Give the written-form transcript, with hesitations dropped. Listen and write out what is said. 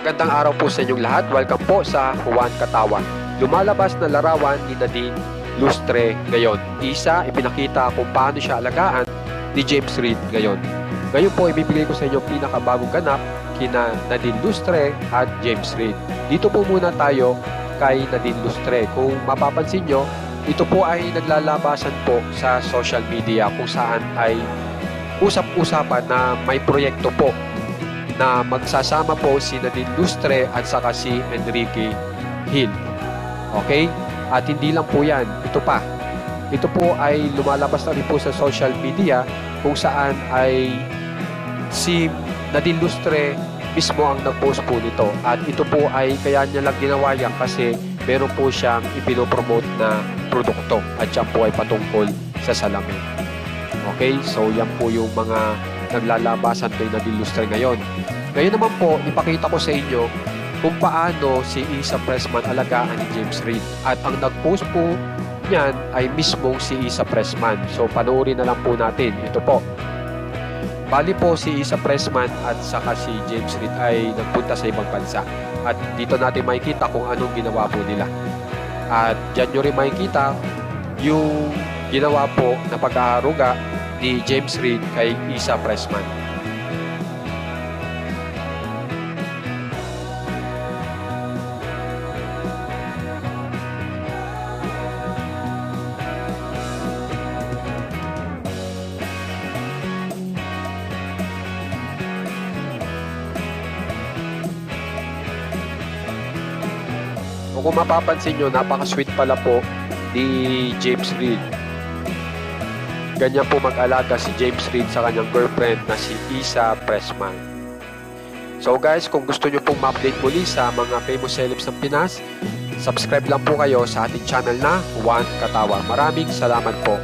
Gandang araw po sa inyong lahat. Welcome po sa Juan Katawan. Lumalabas na larawan ni Nadine Lustre ngayon. Isa, ipinakita kung paano siya alagaan ni James Reid ngayon. Ngayon po, ibibigay ko sa inyo pinakabagong ganap kina Nadine Lustre at James Reid. Dito po muna tayo kay Nadine Lustre. Kung mapapansin nyo, ito po ay naglalabasan po sa social media kung saan ay usap-usapan na may proyekto po na magsasama po si Nadine Lustre at saka si Enrique Hill. Okay? At hindi lang po yan. Ito pa. Ito po ay lumalabas na rin po sa social media kung saan ay si Nadine Lustre mismo ang nag-post po nito. At ito po ay kaya niya lang ginawa yan kasi meron po siyang ipinopromote na produkto. At yan po ay patungkol sa salamin. Okay? So yan po yung mga naglalabasan kay Nadine Lustre ngayon. Ngayon naman po, ipakita ko sa inyo kung paano si Isa Pressman alagaan ni James Reid. At ang nag-post po niyan ay mismong si Isa Pressman. So panoorin na lang po natin. Ito po. Bali po si Isa Pressman at saka si James Reid ay nagpunta sa ibang bansa. At dito natin makikita kung anong ginawa po nila. At dyan nyo rin makikita yung ginawa po na pag-aaruga ni James Reid kay Isa Pressman. O kung mapapansin nyo, napaka-sweet pala po ni James Reid. Ganyan po mag-alaga si James Reid sa kanyang girlfriend na si Isa Pressman. So guys, kung gusto nyo pong ma-update muli sa mga famous celebs ng Pinas, subscribe lang po kayo sa ating channel na Juan Katawan. Maraming salamat po.